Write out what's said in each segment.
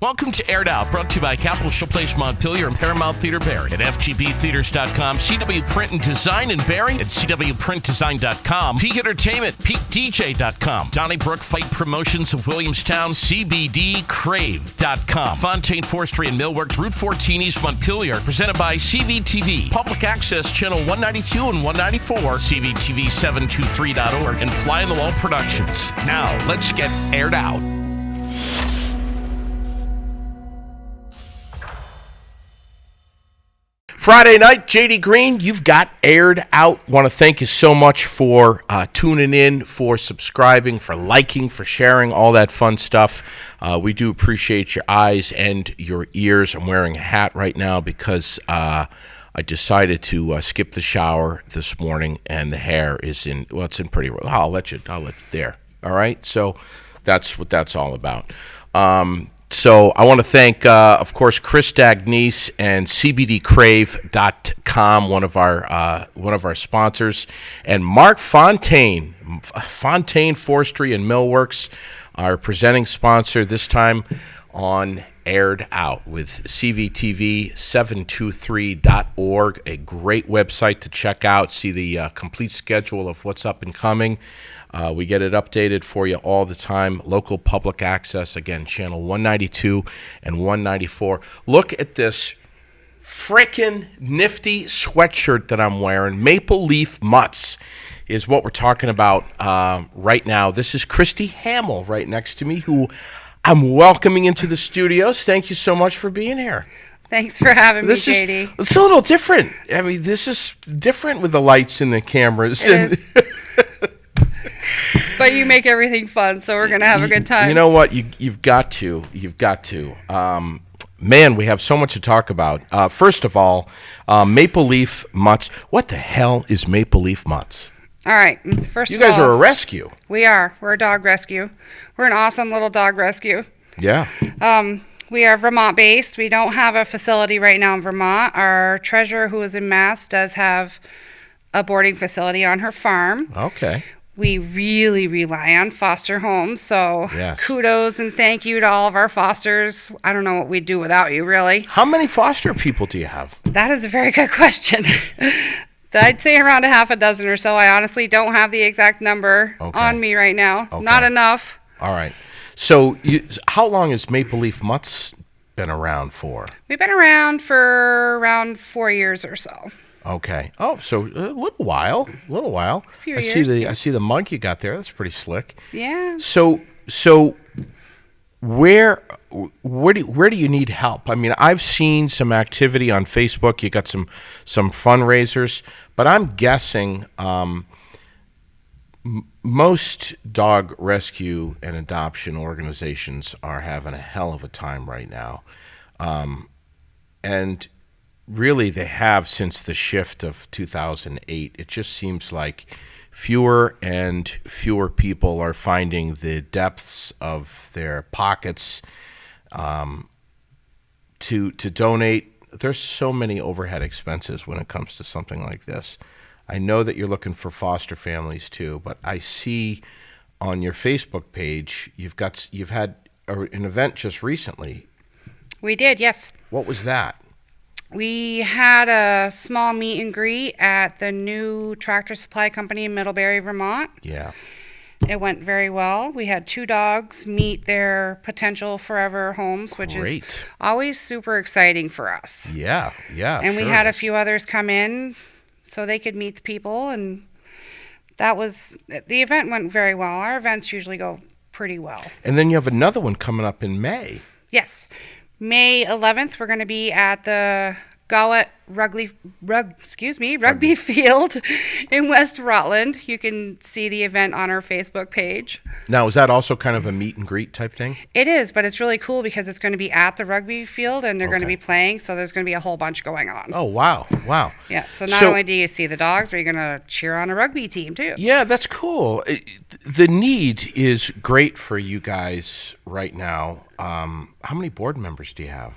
Welcome to Aired Out, brought to you by Capital Showplace Montpelier and Paramount Theater Barrie at FGBtheaters.com, CW Print and Design in Barrie at CWPrintDesign.com, Peak Entertainment, PeakDJ.com, Donnybrook Fight Promotions of Williamstown, CBDCrave.com, Fontaine Forestry and Millworks, Route 14 East Montpelier, presented by CVTV, Public Access Channel 192 and 194, CVTV723.org, and Fly on the Wall Productions. Now, let's get aired out. Friday night, JD Green, you've got Aired Out. Want to thank you so much for tuning in, for subscribing, for liking, for sharing, all that fun stuff. We do appreciate your eyes and your ears. I'm wearing a hat right now because I decided to skip the shower this morning, and the hair is in, well, it's in pretty, I'll let you there. All right? So that's what that's all about. So I want to thank, of course, Chris Dagnese and CBDCrave.com, one of our sponsors, and Mark Fontaine, Fontaine Forestry and Millworks, our presenting sponsor this time on Aired Out with CVTV723.org, a great website to check out, see the complete schedule of what's up and coming. We get it updated for you all the time. Local public access, again, channel 192 and 194. Look at this frickin' nifty sweatshirt that I'm wearing. Maple Leaf Mutts is what we're talking about right now. This is Christie Hamel right next to me, who I'm welcoming into the studios. Thank you so much for being here. Thanks for having me, JD. It's a little different. I mean, this is different with the lights and the cameras. It is. But you make everything fun, so we're going to have a good time. You know what? You've got to. Man, we have so much to talk about. First of all, Maple Leaf Mutts. What the hell is Maple Leaf Mutts? All right. First you of all, guys are a rescue. We are. We're a dog rescue. We're an awesome little dog rescue. Yeah. We are Vermont-based. We don't have a facility right now in Vermont. Our treasurer, who is in Mass, does have a boarding facility on her farm. Okay. We really rely on foster homes, so yes. Kudos and thank you to all of our fosters. I don't know what we'd do without you, really. How many foster people do you have? That is a very good question. I'd say around a half a dozen or so. I honestly don't have the exact number on me right now. Okay. Not enough. All right. So how long has Maple Leaf Mutts been around for? We've been around for around 4 years or so. Okay. Oh, so a little while. A few years. I see the mug you got there. That's pretty slick. Yeah. So where do you need help? I mean, I've seen some activity on Facebook. You got some fundraisers, but I'm guessing most dog rescue and adoption organizations are having a hell of a time right now, and really, they have since the shift of 2008. It just seems like fewer and fewer people are finding the depths of their pockets to donate. There's so many overhead expenses when it comes to something like this. I know that you're looking for foster families too, but I see on your Facebook page you've had an event just recently. We did, yes. What was that? We had a small meet and greet at the new tractor supply company in Middlebury, Vermont. Yeah. It went very well. We had 2 dogs meet their potential forever homes, which is always super exciting for us. Yeah. And we had a few others come in so they could meet the people, and the event went very well. Our events usually go pretty well. And then you have another one coming up in May. Yes. May 11th, we're going to be at the Gollett Rugby Field in West Rutland. You can see the event on our Facebook page. Now, is that also kind of a meet and greet type thing? It is, but it's really cool because it's going to be at the rugby field and they're going to be playing, so there's going to be a whole bunch going on. Oh, wow. Yeah, so not only do you see the dogs, but you're going to cheer on a rugby team too. Yeah, that's cool. The need is great for you guys right now. How many board members do you have?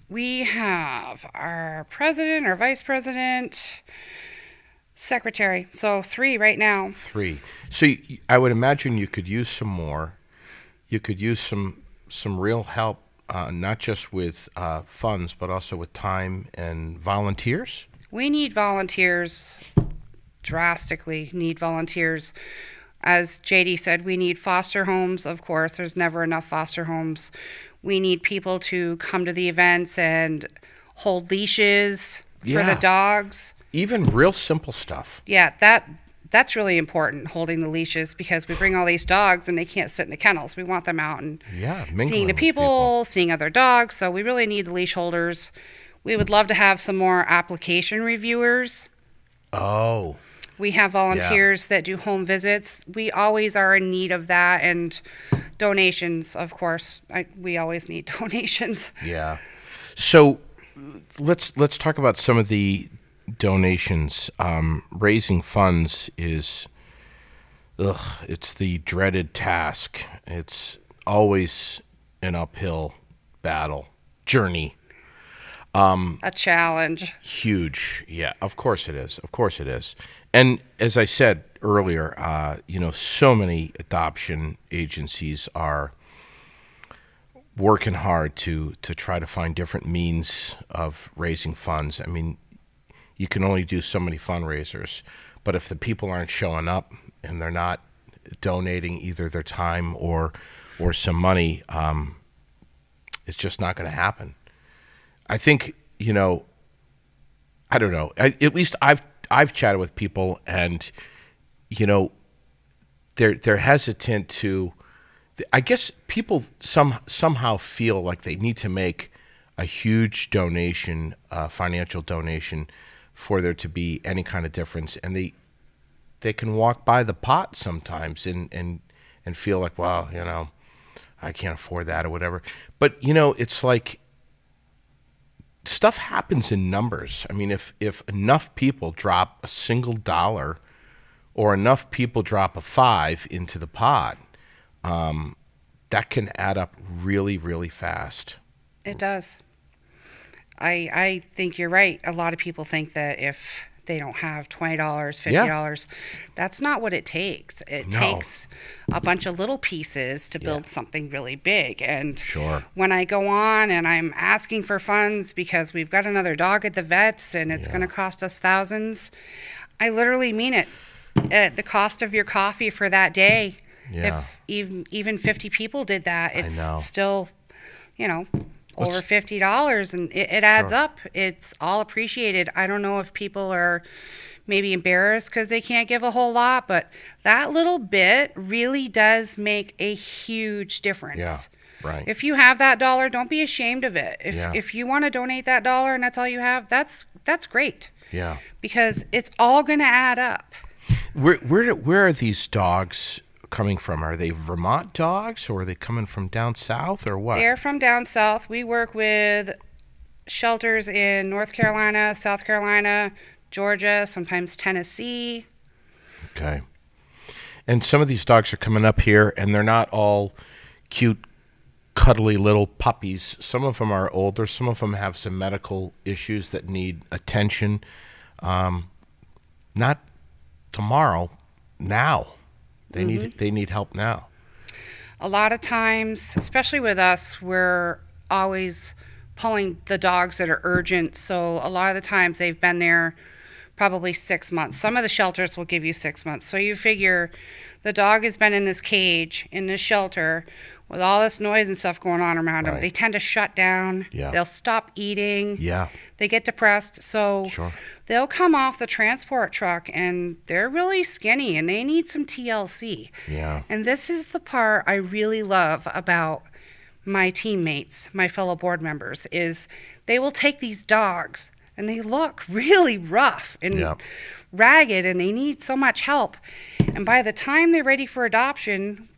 We have our president, our vice president, secretary. So 3 right now. 3. So I would imagine you could use some more. You could use some real help not just with funds, but also with time and volunteers? We need volunteers, drastically need volunteers. As JD said, we need foster homes, of course. There's never enough foster homes. We need people to come to the events and hold leashes for the dogs. Even real simple stuff. Yeah, that's really important, holding the leashes, because we bring all these dogs and they can't sit in the kennels. We want them out and seeing the people, seeing other dogs. So we really need the leash holders. We would love to have some more application reviewers. Oh. We have volunteers that do home visits. We always are in need of that, and donations, of course. We always need donations. Yeah. So let's talk about some of the donations. Raising funds is, it's the dreaded task. It's always an uphill journey. A challenge. Huge. Yeah, of course it is. Of course it is. And as I said earlier, so many adoption agencies are working hard to try to find different means of raising funds. I mean, you can only do so many fundraisers, but if the people aren't showing up and they're not donating either their time or some money, it's just not going to happen. I think, I don't know. At least I've chatted with people, and they're hesitant to. I guess people somehow feel like they need to make a huge donation, financial donation, for there to be any kind of difference, and they can walk by the pot sometimes and feel like, well, I can't afford that or whatever. But it's like, stuff happens in numbers. I mean, if enough people drop a single dollar or enough people drop a 5 into the pot, that can add up really, really fast. It does. I think you're right. A lot of people think that if they don't have $20, $50, that's not what it takes. It takes a bunch of little pieces to build something really big. And when I go on and I'm asking for funds because we've got another dog at the vet's and it's going to cost us thousands, I literally mean it. At the cost of your coffee for that day, if even 50 people did that, it's still, over $50, and it adds up. It's all appreciated. I don't know if people are maybe embarrassed because they can't give a whole lot, but that little bit really does make a huge difference. Yeah, right. If you have that dollar, don't be ashamed of it. If you want to donate that dollar and that's all you have, that's great. Yeah. Because it's all going to add up. Where are these dogs coming from? Are they Vermont dogs, or are they coming from down south, or what? They're from down south. We work with shelters in North Carolina, South Carolina, Georgia, sometimes Tennessee. Okay. And some of these dogs are coming up here, and they're not all cute, cuddly little puppies. Some of them are older. Some of them have some medical issues that need attention. Not tomorrow, now. They need help now. A lot of times, especially with us, we're always pulling the dogs that are urgent. So a lot of the times they've been there probably 6 months. Some of the shelters will give you 6 months. So you figure the dog has been in this cage, in this shelter, with all this noise and stuff going on around them. They tend to shut down. Yeah. They'll stop eating. Yeah. They get depressed. So they'll come off the transport truck and they're really skinny and they need some TLC. Yeah. And this is the part I really love about my teammates, my fellow board members, is they will take these dogs and they look really rough and ragged and they need so much help. And by the time they're ready for adoption,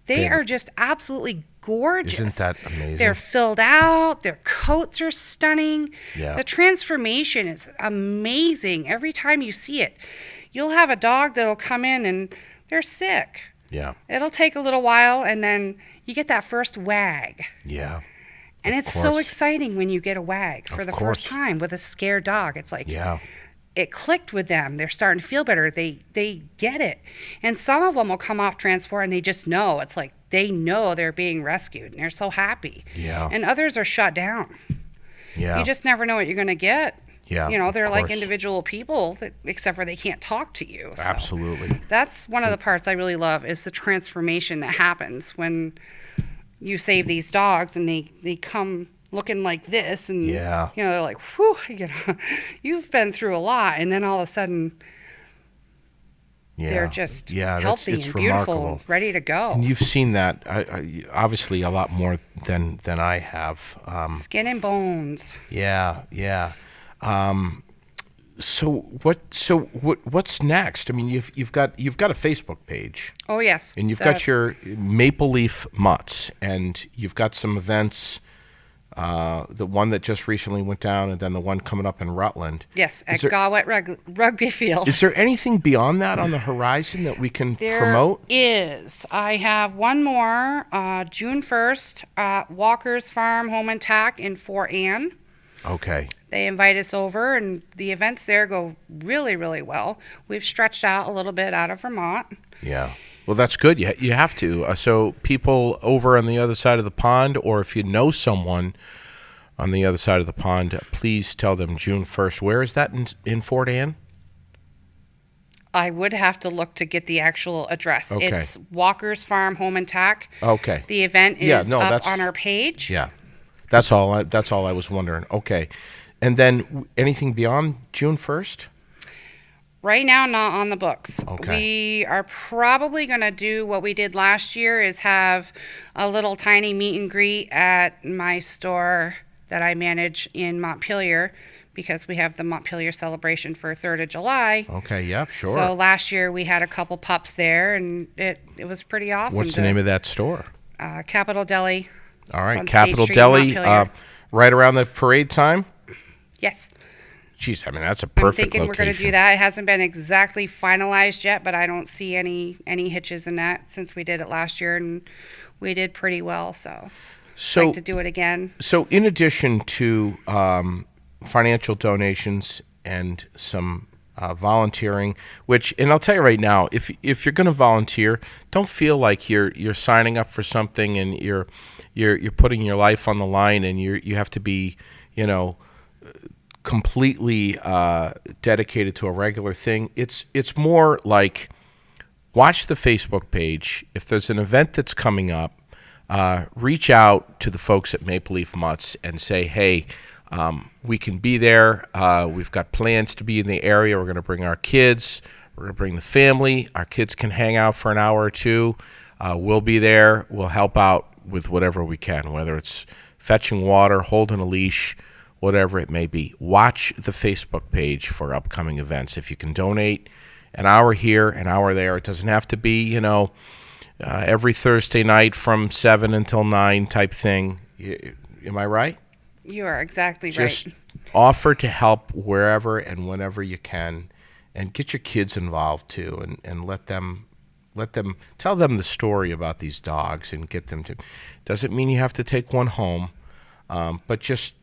they are just absolutely gorgeous. Isn't that amazing? They're filled out. Their coats are stunning. Yeah. The transformation is amazing. Every time you see it, you'll have a dog that'll come in and they're sick. Yeah. It'll take a little while, and then you get that first wag. Yeah. And it's so exciting when you get a wag for the first time with a scared dog. It's like, it clicked with them. They're starting to feel better. They get it. And some of them will come off transport and they just know. It's like they know they're being rescued and they're so happy. Yeah. And others are shut down. Yeah. You just never know what you're going to get. Yeah. You know, they're like individual people, except for they can't talk to you. So Absolutely. that's one of the parts I really love is the transformation that happens when you save these dogs and they come looking like this, and you know, they're like, whew, you know, you've been through a lot, and then all of a sudden they're just healthy and beautiful remarkable. And ready to go. And you've seen that obviously a lot more than I have. Skin and bones. Yeah. So what's next? I mean, you've got a Facebook page. Oh yes. And you've got your Maple Leaf Mutts, and you've got some events. The one that just recently went down, and then the one coming up in Rutland. Yes, at Gawet Rugby Field. Is there anything beyond that on the horizon that we can promote? There is. I have one more, June 1st, at Walker's Farm Home and Tack in Fort Anne. Okay. They invite us over, and the events there go really, really well. We've stretched out a little bit out of Vermont. Yeah. Well, that's good. You have to. So people over on the other side of the pond, or if you know someone on the other side of the pond, please tell them June 1st. Where is that in Fort Anne? I would have to look to get the actual address. Okay. It's Walker's Farm Home and Tack. Okay. The event is up on our page. Yeah. That's all I was wondering. Okay. And then anything beyond June 1st? Right now, not on the books. Okay. We are probably going to do what we did last year is have a little tiny meet and greet at my store that I manage in Montpelier, because we have the Montpelier celebration for 3rd of July. Okay, yeah, sure. So last year we had a couple pups there, and it was pretty awesome. What's the name of that store? Capital Deli. All right, Capital Deli, right around the parade time? Yes. Jeez, I mean, that's a perfect I'm thinking location. We're going to do that. It hasn't been exactly finalized yet, but I don't see any hitches in that since we did it last year, and we did pretty well. So I'd like to do it again. So in addition to financial donations and some volunteering, and I'll tell you right now, if you're going to volunteer, don't feel like you're signing up for something and you're putting your life on the line, and you have to be, you know, completely dedicated to a regular thing. It's more like, watch the Facebook page. If there's an event that's coming up, reach out to the folks at Maple Leaf Mutts and say, hey, we can be there. We've got plans to be in the area. We're going to bring our kids. We're going to bring the family. Our kids can hang out for an hour or two. We'll be there. We'll help out with whatever we can, whether it's fetching water, holding a leash, whatever it may be. Watch the Facebook page for upcoming events. If you can donate an hour here, an hour there, it doesn't have to be, you know, every Thursday night from 7 until 9 type thing. Am I right? You are exactly right. Just offer to help wherever and whenever you can, and get your kids involved too, and let them tell them the story about these dogs, and get them to. Doesn't mean you have to take one home, but just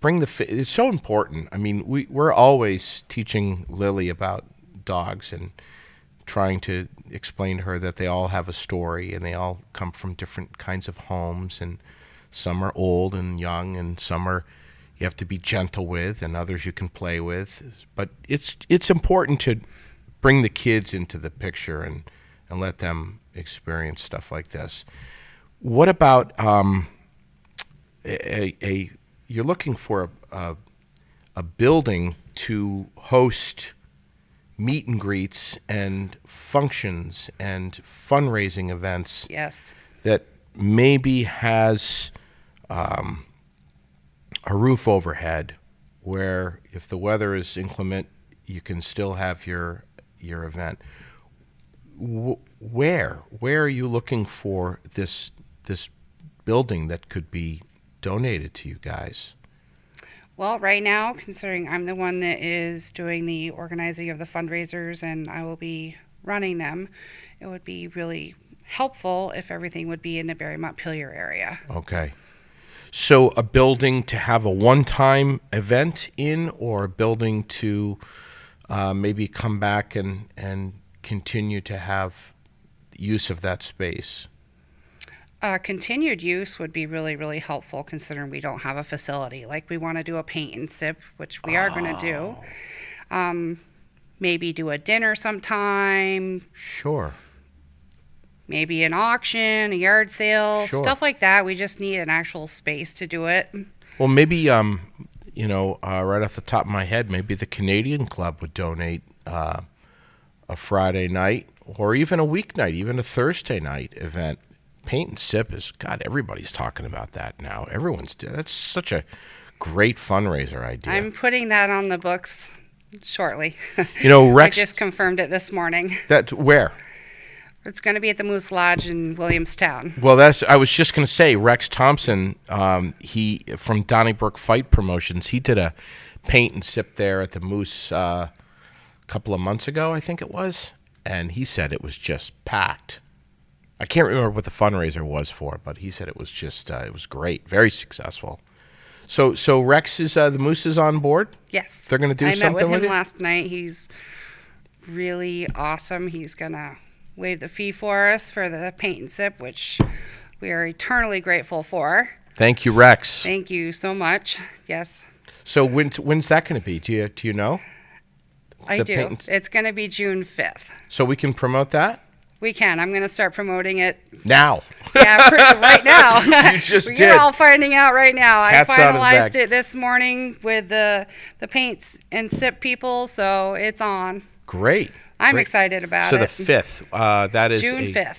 bring it's so important. I mean, we're always teaching Lily about dogs and trying to explain to her that they all have a story, and they all come from different kinds of homes, and some are old and young, and some are you have to be gentle with, and others you can play with. But it's important to bring the kids into the picture and let them experience stuff like this. What about you're looking for a building to host meet and greets and functions and fundraising events. Yes. That maybe has a roof overhead, where if the weather is inclement, you can still have your event. Where are you looking for this building that could be donated to you guys? Well, right now, considering I'm the one that is doing the organizing of the fundraisers and I will be running them, it would be really helpful if everything would be in the Barre Montpelier area. Okay. So a building to have a one-time event in, or a building to maybe come back and continue to have use of that space? Continued use would be really, really helpful considering we don't have a facility. Like we want to do a paint and sip, which we are going to do. Maybe do a dinner sometime. Sure. Maybe an auction, a yard sale, stuff like that. We just need an actual space to do it. Well, maybe, right off the top of my head, maybe the Canadian Club would donate a Friday night or even a weeknight, even a Thursday night event. Paint and sip is, God, everybody's talking about that now. That's such a great fundraiser idea. I'm putting that on the books shortly. Rex, I just confirmed it this morning. Where? It's going to be at the Moose Lodge in Williamstown. Well, I was just going to say, Rex Thompson, he from Donnybrook Fight Promotions, he did a paint and sip there at the Moose a couple of months ago, I think it was, and he said it was just packed. I can't remember what the fundraiser was for, but he said it was just it was great, very successful. So Rex is the Moose is on board? Yes. They're going to do something with it? I met with him last night. He's really awesome. He's going to waive the fee for us for the paint and sip, which we are eternally grateful for. Thank you, Rex. Thank you so much. Yes. So when's that going to be? Do you know? I do. It's going to be June 5th. So we can promote that? We can. I'm going to start promoting it now. Yeah, right now. You just did. You're all finding out right now. Cat's I finalized it this morning with the paints and sip people, so it's on. Great. I'm excited about it. So the 5th, that is June 5th,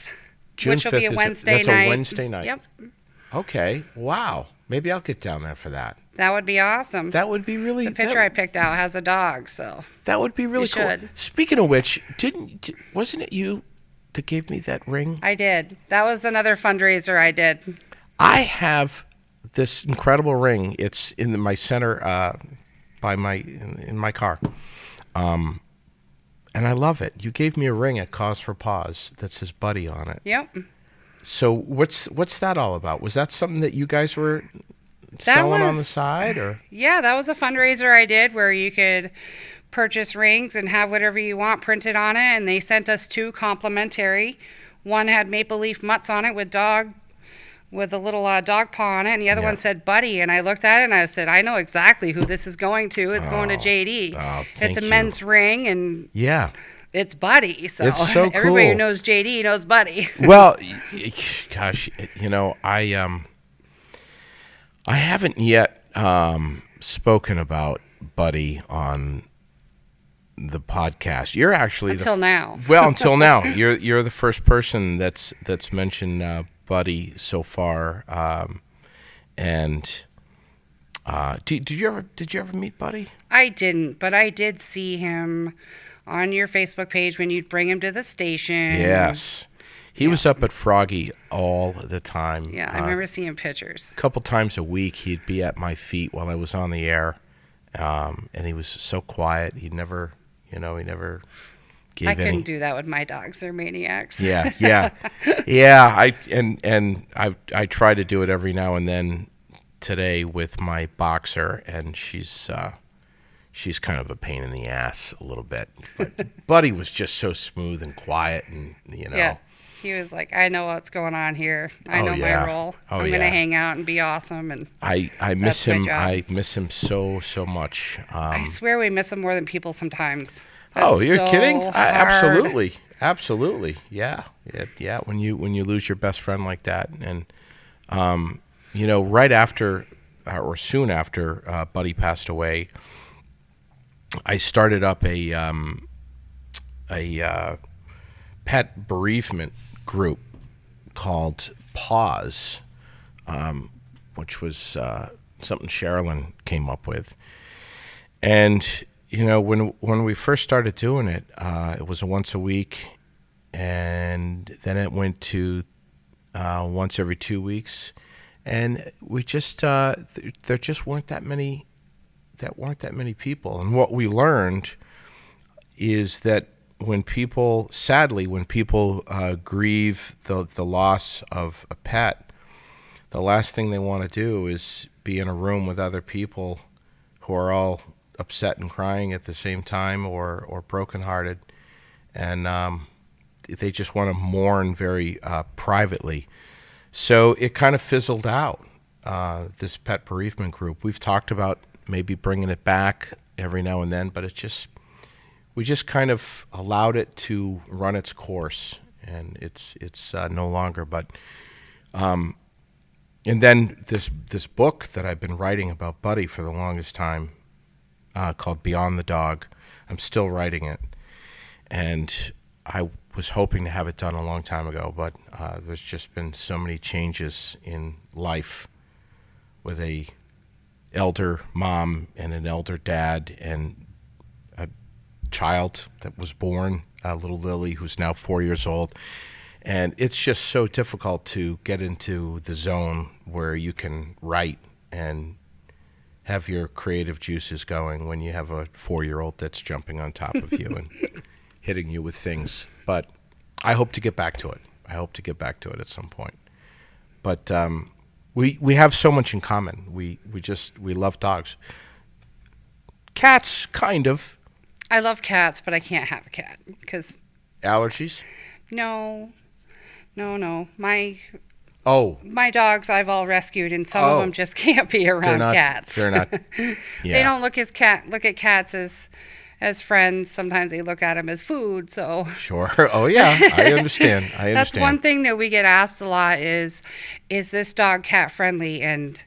June which 5th will be a Wednesday night. That's a Wednesday night. Yep. Okay. Wow. Maybe I'll get down there for that. That would be awesome. That would be really. The picture I picked out has a dog, so. That would be really cool. Speaking of which, wasn't it you that gave me that ring? I did. That was another fundraiser I did. I have this incredible ring. It's in my center in my car. And I love it. You gave me a ring at Cause for Paws that says Buddy on it. Yep. So what's that all about? Was that something that you guys were selling on the side, or? Yeah, that was a fundraiser I did where you could purchase rings and have whatever you want printed on it, and they sent us 2 complimentary. One had maple leaf mutts on it with a little dog paw on it, and the other one said Buddy. And I looked at it and I said, I know exactly who this is going to. It's going to JD. It's a men's ring, and it's Buddy. So, it's so cool. Everybody who knows JD knows Buddy. Well, gosh, I haven't yet spoken about Buddy on the podcast. You're actually until now. Well, until now, you're the first person that's mentioned Buddy so far. Did you ever meet Buddy? I didn't, but I did see him on your Facebook page when you'd bring him to the station. Yes. He was up at Froggy all the time. Yeah, I remember seeing pictures. A couple times a week, he'd be at my feet while I was on the air, and he was so quiet. He never gave any. I couldn't do that with my dogs. They're maniacs. Yeah. I try to do it every now and then. Today with my boxer, and she's kind of a pain in the ass a little bit. But Buddy was just so smooth and quiet, and Yeah. He was like, I know what's going on here. I know my role. I'm going to hang out and be awesome. And I miss him. I miss him so much. I swear we miss him more than people sometimes. You're kidding? Hard. Absolutely. Yeah. When you lose your best friend like that, and right after or soon after Buddy passed away, I started up a pet bereavement group called Pause, which was something Sherilyn came up with. And when we first started doing it, it was a once a week, and then it went to once every 2 weeks, and we just there just weren't that many people. And what we learned is that when people grieve the loss of a pet, the last thing they want to do is be in a room with other people who are all upset and crying at the same time, or brokenhearted, and they just want to mourn very privately. So it kind of fizzled out, this pet bereavement group. We've talked about maybe bringing it back every now and then, but we just kind of allowed it to run its course, and it's no longer. But and then this book that I've been writing about Buddy for the longest time, called Beyond the Dog. I'm still writing it, and I was hoping to have it done a long time ago, but there's just been so many changes in life with a elder mom and an elder dad and a child that was born, little Lily, who's now 4 years old. And it's just so difficult to get into the zone where you can write and have your creative juices going when you have a 4-year-old that's jumping on top of you and hitting you with things. But I hope to get back to it. I hope to get back to it at some point. But we have so much in common. We love dogs. Cats, kind of. I love cats, but I can't have a cat because allergies. No. My dogs I've all rescued, and some of them just can't be around cats. They're not. Yeah. They don't look at cats as friends. Sometimes they look at them as food. So sure. Oh yeah, I understand. That's one thing that we get asked a lot is this dog cat friendly? And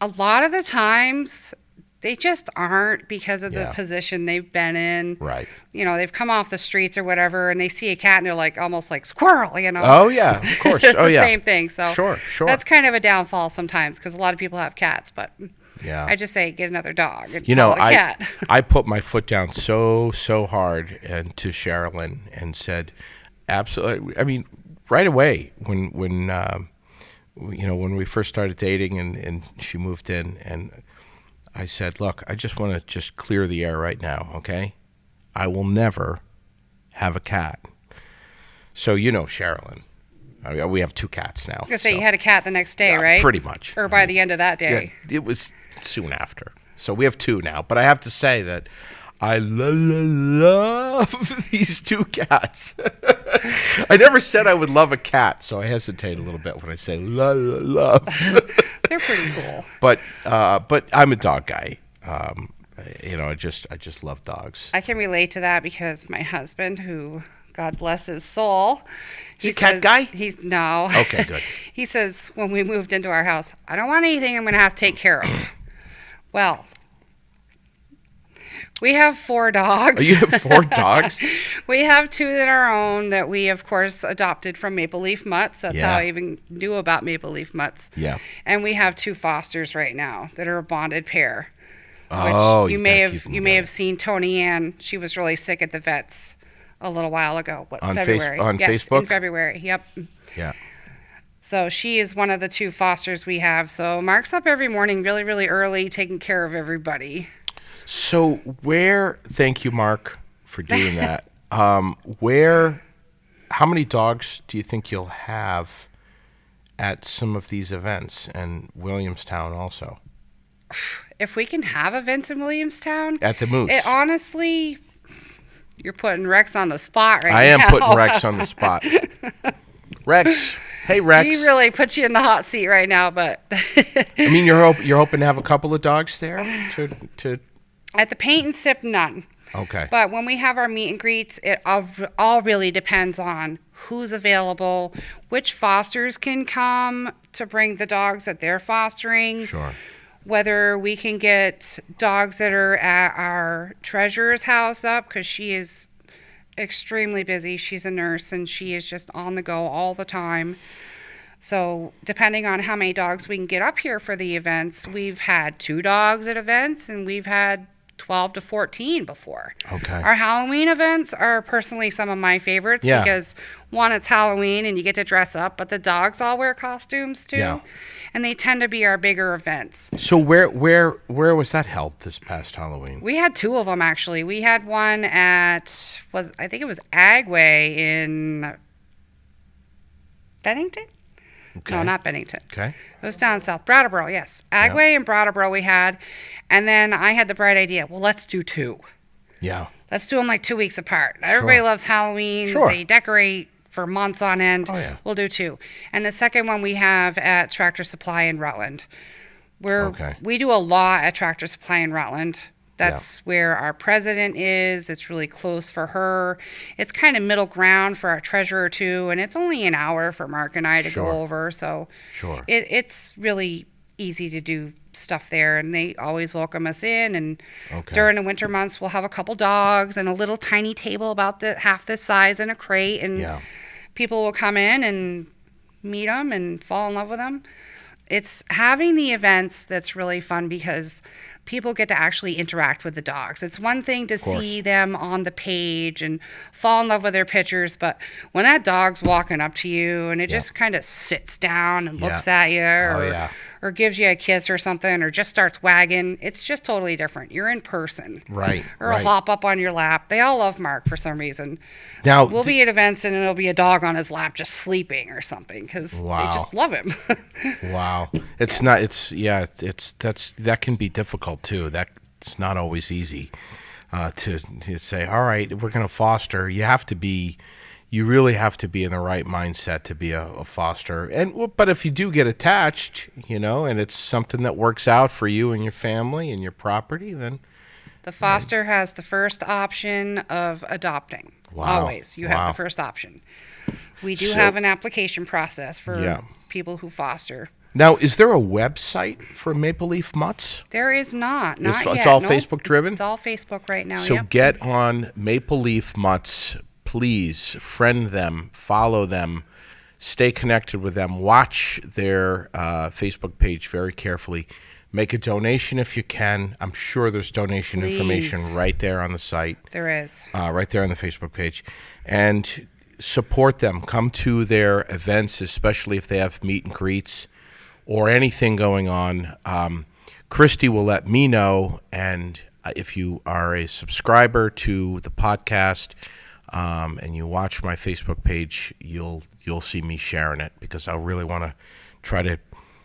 a lot of the times they just aren't, because of the position they've been in. Right. They've come off the streets or whatever, and they see a cat and they're like almost like squirrel. Oh yeah, of course. It's the same thing. So sure. That's kind of a downfall sometimes, because a lot of people have cats, but. Yeah. I just say get another dog and call it a cat. I put my foot down so hard and to Sherilyn and said, absolutely. I mean, right away when we first started dating and she moved in, and I said, look, I just want to just clear the air right now, okay? I will never have a cat. So Sherilyn. I mean, we have 2 cats now. I was going to say, you had a cat the next day, right? Pretty much. Or by the end of that day. Yeah, it was soon after. So we have 2 now. But I have to say that I love these 2 cats. I never said I would love a cat, so I hesitate a little bit when I say love. They're pretty cool. But I'm a dog guy. I just love dogs. I can relate to that because my husband, who... God bless his soul. He's a cat guy? No. Okay, good. He says when we moved into our house, I don't want anything I'm going to have to take care of. Well, we have 4 dogs. Oh, you have 4 dogs? We have 2 that are our own that we, of course, adopted from Maple Leaf Mutts. That's how I even knew about Maple Leaf Mutts. Yeah. And we have 2 fosters right now that are a bonded pair. Oh, you may have seen Tony Ann. She was really sick at the vets a little while ago. February? Yes, Facebook? In February, yep. Yeah. So she is one of the 2 fosters we have. So Mark's up every morning really, really early taking care of everybody. So thank you, Mark, for doing that. How many dogs do you think you'll have at some of these events, and Williamstown also? If we can have events in Williamstown. At the Moose. It honestly... You're putting Rex on the spot right now. I am putting Rex on the spot. Rex. Hey, Rex. He really puts you in the hot seat right now, but... I mean, you're hoping to have a couple of dogs there? to At the Paint and Sip, none. Okay. But when we have our meet and greets, it all really depends on who's available, which fosters can come to bring the dogs that they're fostering. Sure. Whether we can get dogs that are at our treasurer's house up, because she is extremely busy. She's a nurse, and she is just on the go all the time. So depending on how many dogs we can get up here for the events, we've had 2 dogs at events, and we've had 12 to 14 before. Okay. Our Halloween events are personally some of my favorites because, one, it's Halloween and you get to dress up, but the dogs all wear costumes too. Yeah. And they tend to be our bigger events. So where was that held this past Halloween? We had 2 of them actually. We had one at I think it was Agway in Bennington. Okay. No, not Bennington. Okay. It was down south. Brattleboro, yes. Agway and Brattleboro we had. And then I had the bright idea, well, let's do 2. Yeah. Let's do them like 2 weeks apart. Everybody loves Halloween. Sure. They decorate for months on end. Oh, yeah. We'll do 2. And the second one we have at Tractor Supply in Rutland. We do a lot at Tractor Supply in Rutland. That's where our president is. It's really close for her. It's kind of middle ground for our treasurer too, and it's only an hour for Mark and I to go over. So it's really easy to do stuff there, and they always welcome us in. And during the winter months, we'll have a couple dogs and a little tiny table about half this size and a crate, and people will come in and meet them and fall in love with them. It's having the events that's really fun because people get to actually interact with the dogs. It's one thing to see them on the page and fall in love with their pictures, but when that dog's walking up to you and it just kind of sits down and looks at you or gives you a kiss or something or just starts wagging, it's just totally different. You're in person. Right. Or a hop up on your lap. They all love Mark for some reason. Now we'll be at events and it'll be a dog on his lap just sleeping or something because they just love him. Wow. That can be difficult too. That's not always easy to say, all right, we're going to foster. You really have to be in the right mindset to be a foster. But if you do get attached, and it's something that works out for you and your family and your property, then the foster has the first option of adopting. Wow. Always. You have the first option. We do have an application process for people who foster. Now, is there a website for Maple Leaf Mutts? There is not. Not yet. It's all Facebook driven? It's all Facebook right now. So get on Maple Leaf Mutts. Please friend them, follow them, stay connected with them, watch their Facebook page very carefully. Make a donation if you can. I'm sure there's donation information right there on the site. There is. Right there on the Facebook page. And support them. Come to their events, especially if they have meet and greets or anything going on. Christie will let me know. And if you are a subscriber to the podcast, and you watch my Facebook page, you'll see me sharing it because I really want to try to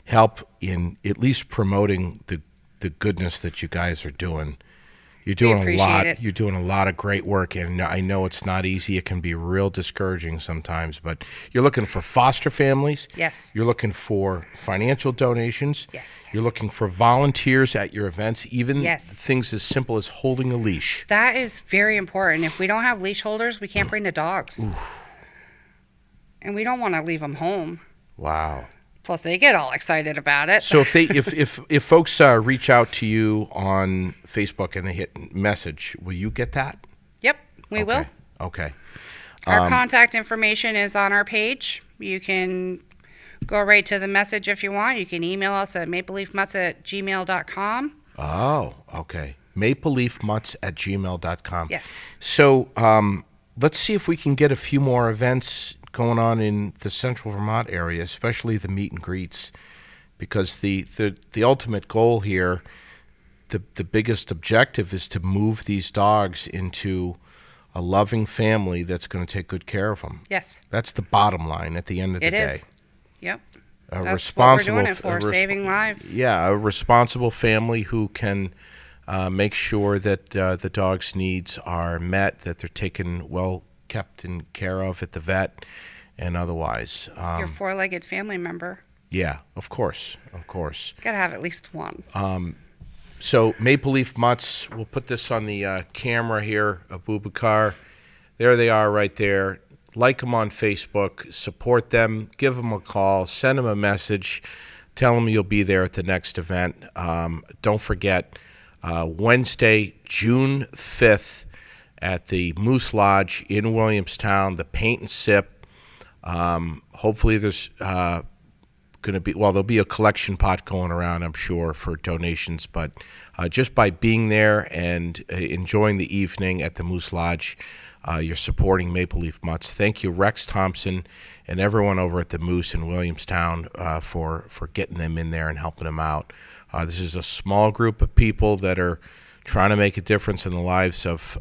help in at least promoting the goodness that you guys are doing. You're doing a lot. You're doing a lot of great work, and I know it's not easy. It can be real discouraging sometimes, but you're looking for foster families. Yes. You're looking for financial donations. Yes. You're looking for volunteers at your events, even things as simple as holding a leash. That is very important. If we don't have leash holders, we can't bring the dogs. And we don't want to leave them home. Wow. Plus, they get all excited about it. So if folks reach out to you on Facebook and they hit message, will you get that? Yep, we will. Okay. Our contact information is on our page. You can go right to the message if you want. You can email us at mapleleafmutts@gmail.com. Oh, okay. mapleleafmutts@gmail.com. Yes. So let's see if we can get a few more events going on in the central Vermont area, especially the meet and greets, because the ultimate goal here, the biggest objective is to move these dogs into a loving family that's going to take good care of them. Yes. That's the bottom line at the end of the day. It is. Yep. That's what we're doing it for, saving lives. Yeah, a responsible family who can make sure that the dog's needs are met, that they're taken well kept and care of at the vet and otherwise. Your four-legged family member. Yeah, of course. Gotta have at least one. So Maple Leaf Mutts, we'll put this on the camera here, Abubakar. There they are right there. Like them on Facebook, support them, give them a call, send them a message, tell them you'll be there at the next event. Don't forget, Wednesday, June 5th, at the Moose Lodge in Williamstown, the Paint and Sip. Hopefully there's going to be, there'll be a collection pot going around, I'm sure, for donations. But just by being there and enjoying the evening at the Moose Lodge, you're supporting Maple Leaf Mutts. Thank you, Rex Thompson, and everyone over at the Moose in Williamstown for getting them in there and helping them out. This is a small group of people that are trying to make a difference in the lives of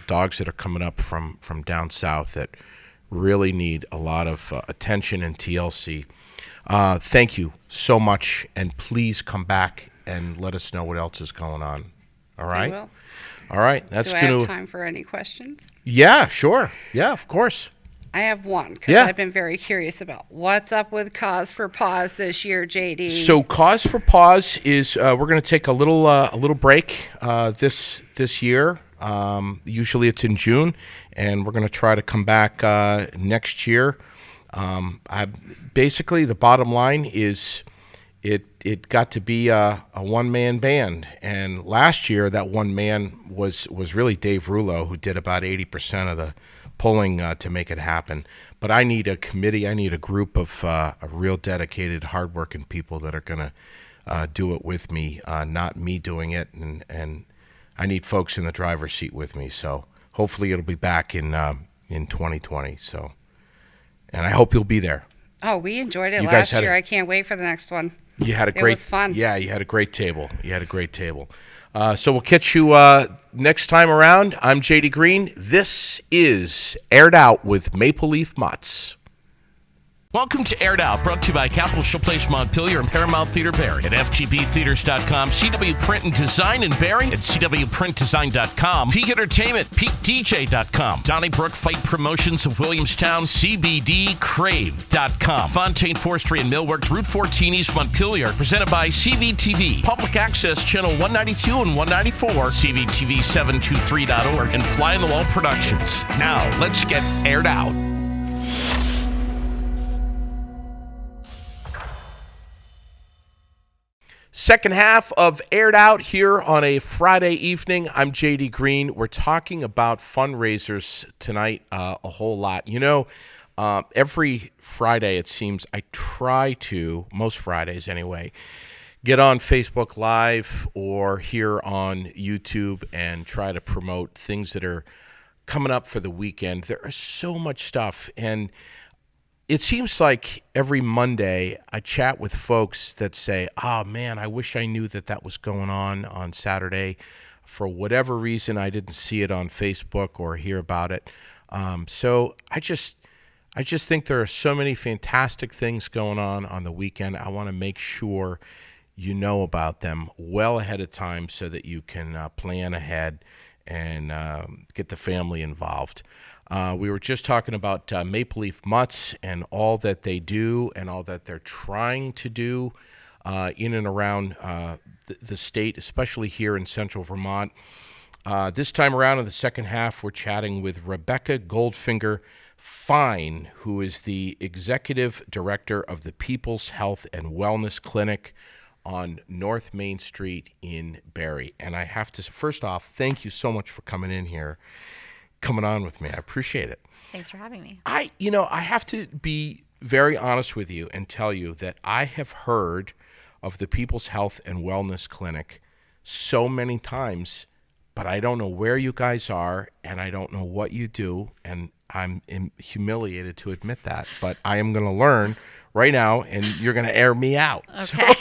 dogs that are coming up from down south that really need a lot of attention and TLC. Thank you so much, and please come back and let us know what else is going on. All right? I will. All right. That's Do I have time for any questions? Yeah, sure. Yeah, of course. I have one, because I've been very curious about what's up with Cause for Pause this year, JD. So Cause for Pause is we're going to take a little break this year. Usually it's in June, and we're going to try to come back next year. Basically, the bottom line is it got to be a one-man band, and last year that one man was really Dave Rulo, who did about 80% of the pulling to make it happen. But I need a committee. I need a group of real dedicated, hardworking people that are going to do it with me, not me doing it, and I need folks in the driver's seat with me. So hopefully it'll be back in 2020. So, and I hope you'll be there. Oh, we enjoyed it last year. I can't wait for the next one. You had a great. It was fun. Yeah, you had a great table. So we'll catch you next time around. I'm JD Green. This is Aired Out with Maple Leaf Mutts. Welcome to Aired Out, brought to you by Capital Showplace Montpelier and Paramount Theater Barrie at FGBtheaters.com, CW Print and Design in Barrie at CWPrintDesign.com, Peak Entertainment, PeakDJ.com, Donnybrook Fight Promotions of Williamstown, CBDCrave.com, Fontaine Forestry and Millworks, Route 14 East Montpelier, presented by CVTV, Public Access Channel 192 and 194, CVTV723.org, and Fly on the Wall Productions. Now, let's get aired out. Second half of Aired Out here on a Friday evening. I'm JD Green. We're talking about fundraisers tonight a whole lot. You know, every Friday it seems I try to, most Fridays anyway, get on Facebook Live or here on YouTube and try to promote things that are coming up for the weekend. There is so much stuff, and it seems like every Monday I chat with folks that say, oh, man, I wish I knew that was going on Saturday. For whatever reason, I didn't see it on Facebook or hear about it. So I just think there are so many fantastic things going on the weekend. I want to make sure you know about them well ahead of time so that you can plan ahead and get the family involved. We were just talking about Maple Leaf Mutts and all that they do and all that they're trying to do in and around the state, especially here in central Vermont. This time around in the second half, we're chatting with Rebecca Goldfinger-Fein, who is the executive director of the People's Health and Wellness Clinic on North Main Street in Barrie. And I have to, first off, thank you so much for coming in here, coming on with me. I appreciate it. Thanks for having me. I have to be very honest with you and tell you that I have heard of the People's Health and Wellness Clinic so many times, but I don't know where you guys are, and I don't know what you do, and I'm humiliated to admit that, but I am going to learn right now, and you're going to air me out. Okay.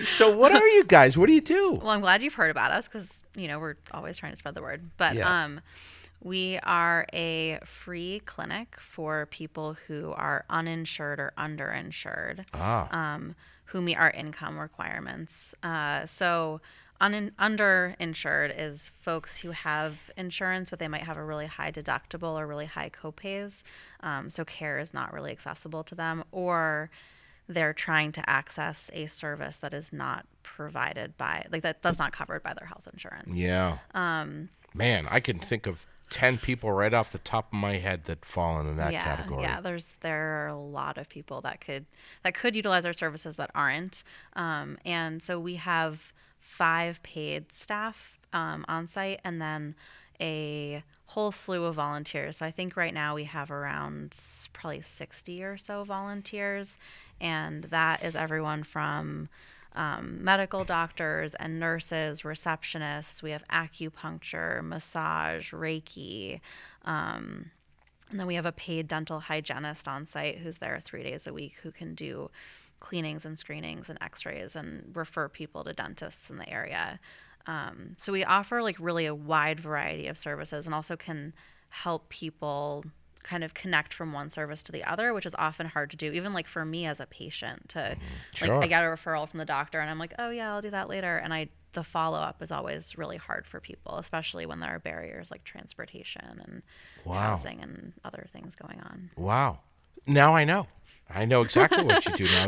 So what are you guys? What do you do? Well, I'm glad you've heard about us because, we're always trying to spread the word. But we are a free clinic for people who are uninsured or underinsured, who meet our income requirements. So underinsured is folks who have insurance, but they might have a really high deductible or really high copays. So care is not really accessible to them, or they're trying to access a service that is not provided by, that's not covered by their health insurance. Yeah. Man, I can think of 10 people right off the top of my head that fall into that category. Yeah, there are a lot of people that could utilize our services that aren't. And so we have 5 paid staff on site, and then a whole slew of volunteers. So I think right now we have around probably 60 or so volunteers, and that is everyone from medical doctors and nurses, receptionists. We have acupuncture, massage, Reiki, and then we have a paid dental hygienist on site who's there 3 days a week, who can do cleanings and screenings and x-rays and refer people to dentists in the area. So we offer really a wide variety of services, and also can help people kind of connect from one service to the other, which is often hard to do, even like for me as a patient to like, I get a referral from the doctor and I'm like, oh yeah, I'll do that later. And the follow-up is always really hard for people, especially when there are barriers like transportation and housing and other things going on. Wow. Now I know exactly what you do now.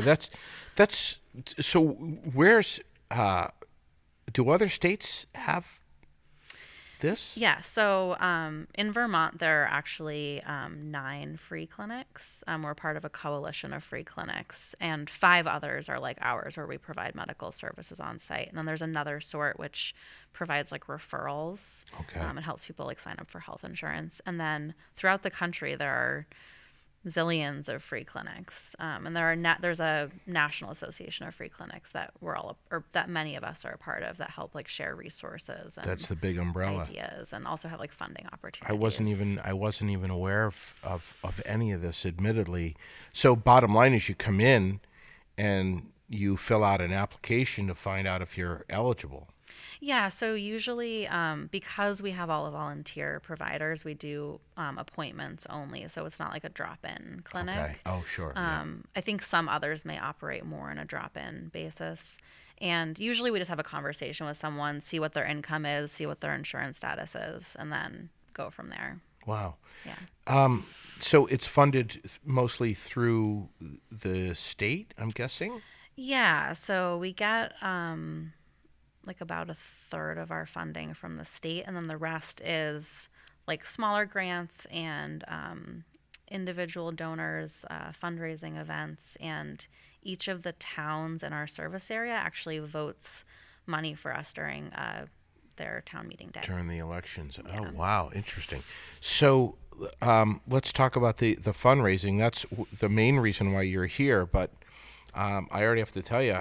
That's so where's, do other states have this? Yeah, so in Vermont, there are actually 9 free clinics. We're part of a coalition of free clinics, and 5 others are like ours, where we provide medical services on site. And then there's another sort which provides like referrals and helps people like sign up for health insurance. And then throughout the country, there are zillions of free clinics, and there's a national association of free clinics that that many of us are a part of, that help like share resources. And that's the big umbrella. Ideas, and also have like funding opportunities. I wasn't even aware of any of this, admittedly. So bottom line is, you come in and you fill out an application to find out if you're eligible. Yeah, so usually because we have all the volunteer providers, we do appointments only, so it's not like a drop-in clinic. Okay. Oh, sure. I think some others may operate more on a drop-in basis. And usually we just have a conversation with someone, see what their income is, see what their insurance status is, and then go from there. Wow. Yeah. So it's funded mostly through the state, I'm guessing? Yeah, so we get like about 1/3 of our funding from the state, and then the rest is like smaller grants and individual donors, fundraising events, and each of the towns in our service area actually votes money for us during their town meeting day. During the elections. Yeah. Oh, wow. Interesting. So let's talk about the fundraising. That's the main reason why you're here, but I already have to tell you,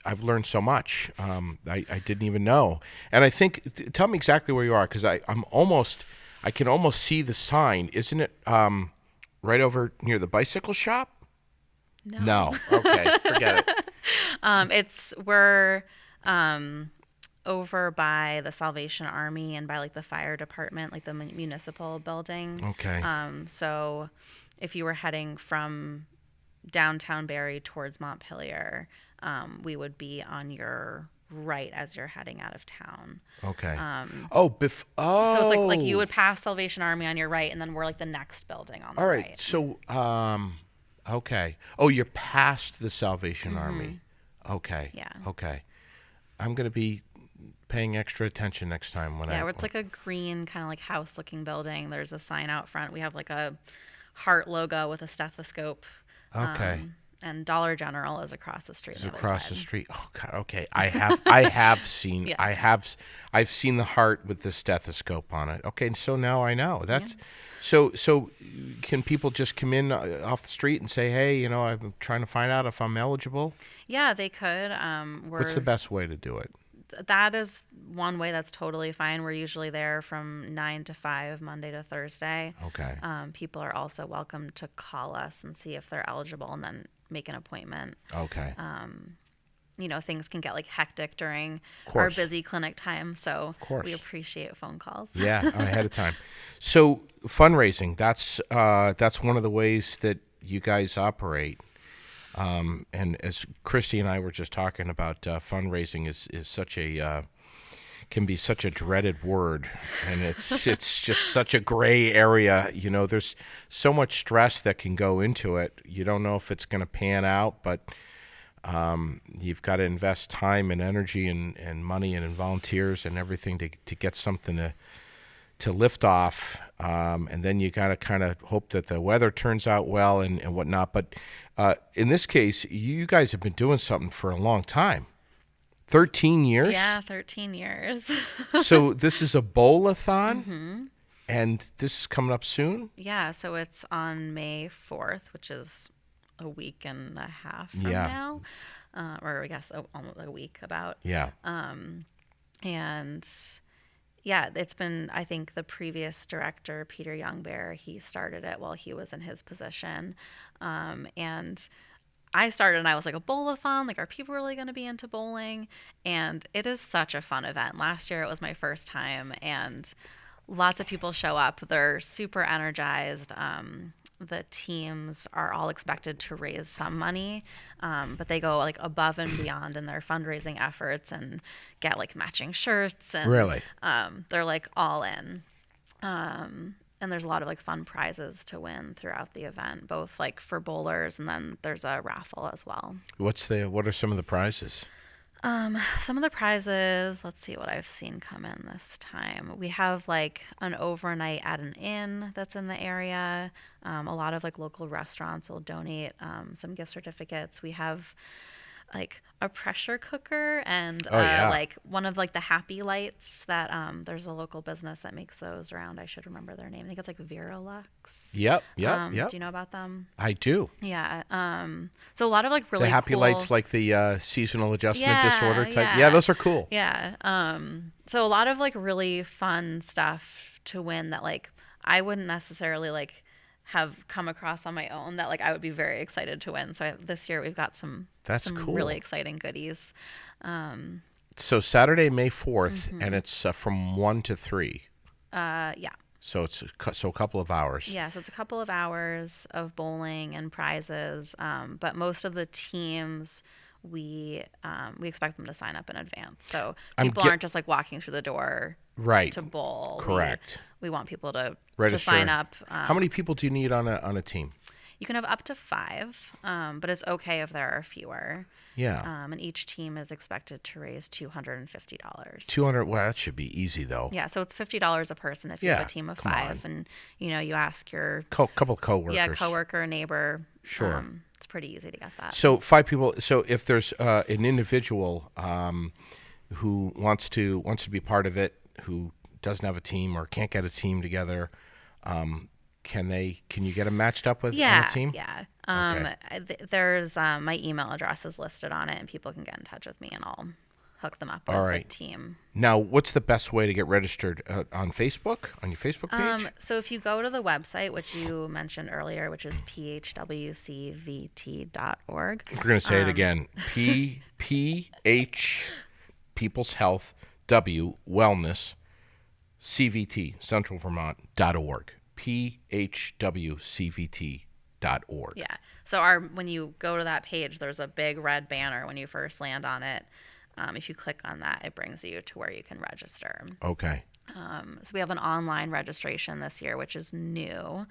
I've learned so much. I didn't even know. And I think, tell me exactly where you are, because I can almost see the sign. Isn't it right over near the bicycle shop? No. Okay, forget it. We're over by the Salvation Army and by like the fire department, like the municipal building. Okay. So if you were heading from downtown Barre towards Montpelier, we would be on your right as you're heading out of town. Okay. So it's like you would pass Salvation Army on your right, and then we're like the next building on the right. All right. So, okay. Oh, you're past the Salvation Army. Okay. Yeah. Okay. I'm going to be paying extra attention next time when it's like a green kind of like house-looking building. There's a sign out front. We have like a heart logo with a stethoscope. Okay. And Dollar General is across the street. It's across the street. Oh God. Okay. I have seen. Yeah. I've seen the heart with the stethoscope on it. Okay. So now I know. That's so. Can people just come in off the street and say, "Hey, I'm trying to find out if I'm eligible"? Yeah, they could. What's the best way to do it? That is one way that's totally fine. We're usually there from 9 to 5, Monday to Thursday. Okay. People are also welcome to call us and see if they're eligible, and then make an appointment. Okay. Things can get like hectic during our busy clinic time, so we appreciate phone calls. Yeah, ahead of time. So fundraising, that's one of the ways that you guys operate. And as Christie and I were just talking about, fundraising is such can be such a dreaded word, and it's just such a gray area. There's so much stress that can go into it. You don't know if it's going to pan out, but you've got to invest time and energy and money and volunteers and everything to get something to lift off, and then you got to kind of hope that the weather turns out well and whatnot. But in this case, you guys have been doing something for a long time. 13 years? Yeah, 13 years. So this is a Bowl-A-Thon, and this is coming up soon? Yeah, so it's on May 4th, which is a week and a half from now, or I guess almost a week about. Yeah. And yeah, it's been, I think the previous director, Peter Youngbear, he started it while he was in his position. And I started and I was like, a bowl-a-thon? Like, are people really going to be into bowling? And it is such a fun event. Last year it was my first time, and lots of people show up. They're super energized. The teams are all expected to raise some money, but they go like above and beyond in their fundraising efforts and get like matching shirts. And, really? They're like all in. And there's a lot of like fun prizes to win throughout the event, both like for bowlers, and then there's a raffle as well. What are some of the prizes? Some of the prizes, let's see what I've seen come in this time. We have like an overnight at an inn that's in the area. A lot of like local restaurants will donate some gift certificates. We have like a pressure cooker and like one of like the happy lights that there's a local business that makes those around. I should remember their name. I think it's like Verolux. Yep. Do you know about them? I do. Yeah. So a lot of like really the happy cool... lights, like the seasonal adjustment disorder type. Yeah, those are cool. Yeah. So a lot of like really fun stuff to win that like I wouldn't necessarily like have come across on my own that like I would be very excited to win. So this year we've got some cool. really exciting goodies. So Saturday, May 4th, and it's from 1 to 3. Yeah. So it's a couple of hours. Yeah, so it's a couple of hours of bowling and prizes. But most of the teams we expect them to sign up in advance. So people aren't just like walking through the door to bowl. Correct. We want people to register. To sign up. How many people do you need on a team? You can have up to 5, but it's okay if there are fewer. Yeah. And each team is expected to raise $250. $200. Well, that should be easy though. Yeah, so it's $50 a person if you have a team of 5, and you ask your couple of coworkers. Yeah, coworker, neighbor. Sure. It's pretty easy to get that. So 5 people. So if there's an individual who wants to be part of it, who doesn't have a team or can't get a team together, can you get them matched up with on a team? Yeah. Okay. There's my email address is listed on it, and people can get in touch with me, and I'll hook them up with a team. Now, what's the best way to get registered on Facebook? On your Facebook page? So if you go to the website, which you mentioned earlier, which is phwcvt.org. We're going to say it again. PH People's Health W Wellness CVT centralvermont.org. phwcvt.org. Yeah. So when you go to that page, there's a big red banner when you first land on it. If you click on that, it brings you to where you can register. Okay. So we have an online registration this year, which is new.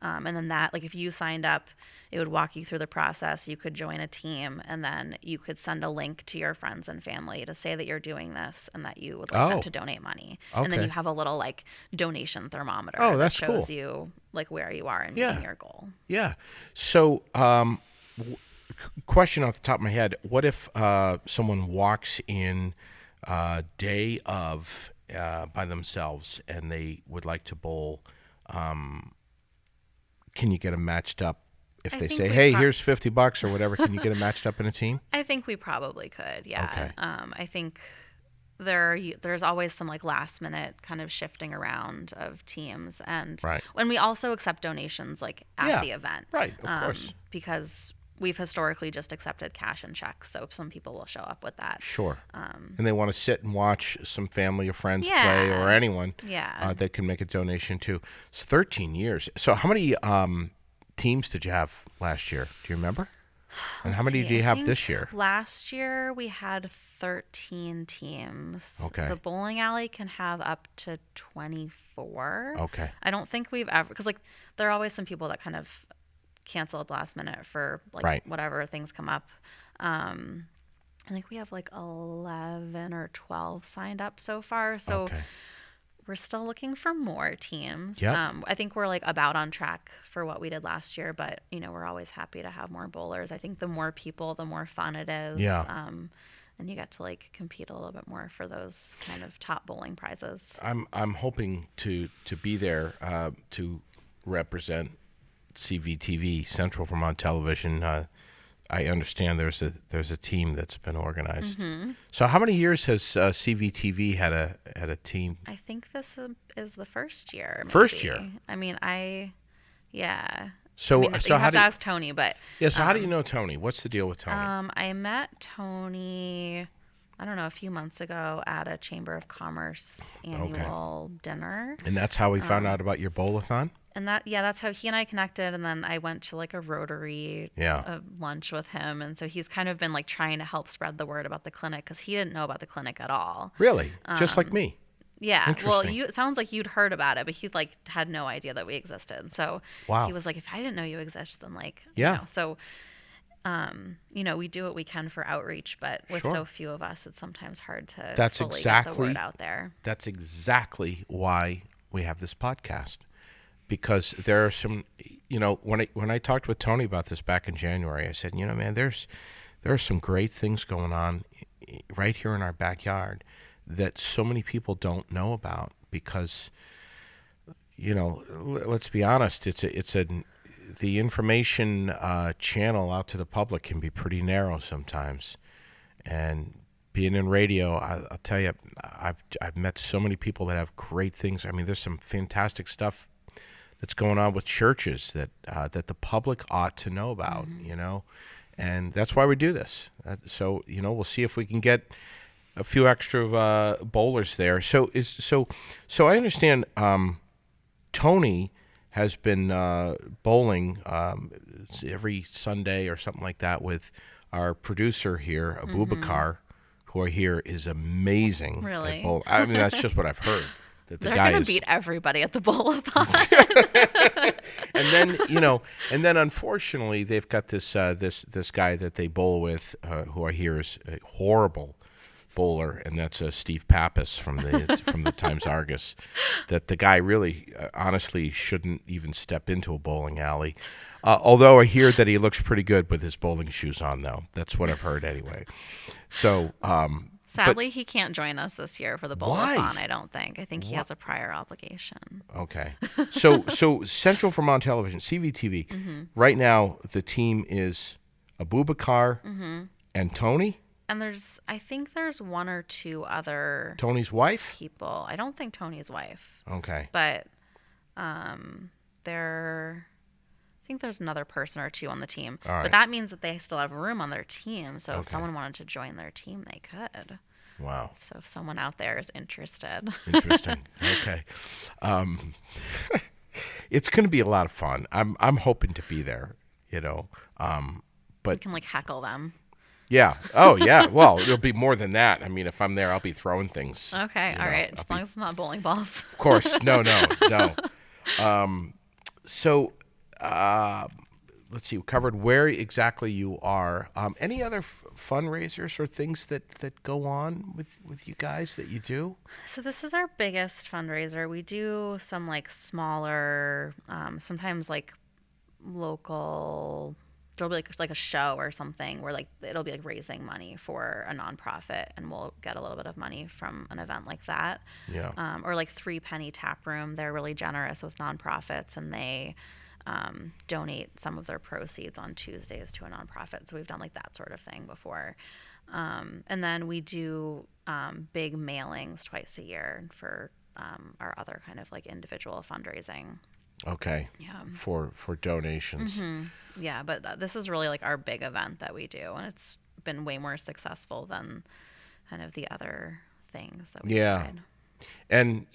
And then that, like if you signed up, it would walk you through the process. You could join a team, and then you could send a link to your friends and family to say that you're doing this and that you would like them to donate money. Okay. And then you have a little like donation thermometer that shows cool. you like where you are in meeting your goal. Yeah. So, question off the top of my head: what if someone walks in day of by themselves and they would like to bowl? Can you get them matched up? If they say, "Hey, here's $50" or whatever, can you get them matched up in a team? I think we probably could. Yeah. Okay. I think there's always some like last minute kind of shifting around of teams, and when we also accept donations like at the event, right? Of course, because we've historically just accepted cash and checks, so some people will show up with that. Sure. And they want to sit and watch some family or friends play, or anyone that can make a donation too. It's 13 years. So how many teams did you have last year? Do you remember? And how many do you have this year? Last year we had 13 teams. Okay. The bowling alley can have up to 24. Okay. I don't think we've ever, because like there are always some people that kind of cancel at the last minute for like whatever things come up. I think we have like 11 or 12 signed up so far. So we're still looking for more teams. Yep. I think we're like about on track for what we did last year, but we're always happy to have more bowlers. I think the more people, the more fun it is. Yeah. And you get to like compete a little bit more for those kind of top bowling prizes. I'm hoping to be there to represent CVTV, Central Vermont Television. I understand there's a team that's been organized. Mm-hmm. So how many years has CVTV had a team? I think this is the first year. Maybe. First year. I mean, So you have to ask Tony, but So how do you know Tony? What's the deal with Tony? I met Tony I don't know, a few months ago at a Chamber of Commerce annual dinner. And that's how we found out about your Bowl-A-Thon? And that's how he and I connected. And then I went to like a Rotary lunch with him. And so he's kind of been like trying to help spread the word about the clinic because he didn't know about the clinic at all. Really? Just like me? Yeah. Well, it sounds like you'd heard about it, but he like had no idea that we existed. So he was like, if I didn't know you exist, then like, you know. So, we do what we can for outreach, but with so few of us, it's sometimes hard to get the word out there. That's exactly why we have this podcast. Because there are some, when I talked with Tony about this back in January, I said, man, there are some great things going on right here in our backyard that so many people don't know about. Because, let's be honest, the information channel out to the public can be pretty narrow sometimes, and being in radio, I'll tell you, I've met so many people that have great things. I mean, there's some fantastic stuff that's going on with churches that the public ought to know about, and that's why we do this. So, we'll see if we can get a few extra bowlers there. So I understand Tony has been bowling every Sunday or something like that with our producer here, Abubakar, who is amazing. Really? At bowling. I mean, that's just what I've heard. They're going to beat everybody at the Bowl-A-Thon. and then unfortunately they've got this guy that they bowl with, who I hear is a horrible bowler, and that's Steve Pappas from the Times Argus. That the guy really, honestly, shouldn't even step into a bowling alley. Although I hear that he looks pretty good with his bowling shoes on, though. That's what I've heard anyway. So. Sadly, he can't join us this year for the Bowl-A-Thon, Why? I don't think. I think he has a prior obligation. Okay. So Central Vermont Television, CVTV, right now the team is Abubakar and Tony? And I think there's one or two other... Tony's wife? People. I don't think Tony's wife. Okay. But I think there's another person or two on the team. All right. But that means that they still have room on their team. So if someone wanted to join their team, they could. Wow. So if someone out there is interested. Interesting. Okay. It's going to be a lot of fun. I'm hoping to be there, but you can like heckle them. Yeah. Oh, yeah. Well, it'll be more than that. I mean, if I'm there, I'll be throwing things. Okay. All right. As long as it's not bowling balls. Of course. No. So, let's see. We covered where exactly you are. Any other fundraisers or things that go on with you guys that you do? So this is our biggest fundraiser. We do some like smaller, sometimes like local. There'll be like a show or something where like it'll be like raising money for a nonprofit, and we'll get a little bit of money from an event like that. Yeah. Or like 3 Penny Tap Room. They're really generous with nonprofits, and they donate some of their proceeds on Tuesdays to a nonprofit. So we've done like that sort of thing before. And then we do big mailings twice a year for our other kind of like individual fundraising. Okay. Yeah. For donations. Mm-hmm. Yeah, but this is really like our big event that we do, and it's been way more successful than kind of the other things that we tried. And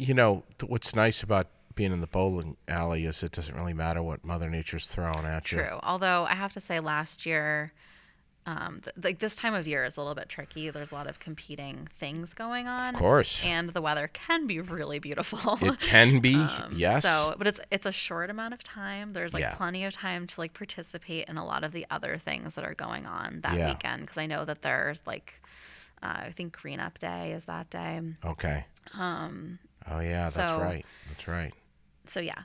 what's nice about being in the bowling alley is it doesn't really matter what Mother Nature's throwing at you. True. Although I have to say, last year, like this time of year is a little bit tricky. There's a lot of competing things going on. Of course. And the weather can be really beautiful. It can be, yes. But it's a short amount of time. There's plenty of time to like participate in a lot of the other things that are going on that weekend. Because I know that there's like, I think Green Up Day is that day. Okay. Oh yeah, that's right. That's right. So yeah,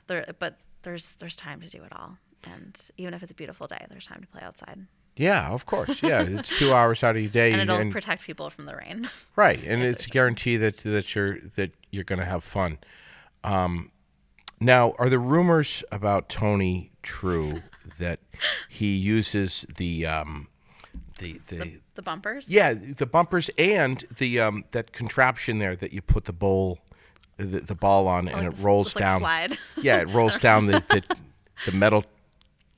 there's time to do it all. And even if it's a beautiful day, there's time to play outside. Yeah, of course. Yeah, it's 2 hours out of your day, and it'll protect people from the rain. Right, and it's a guarantee that you're going to have fun. Now, are the rumors about Tony true that he uses the bumpers? Yeah, the bumpers and the that contraption there that you put the ball on, and it rolls down. Slide. Yeah, it rolls down the metal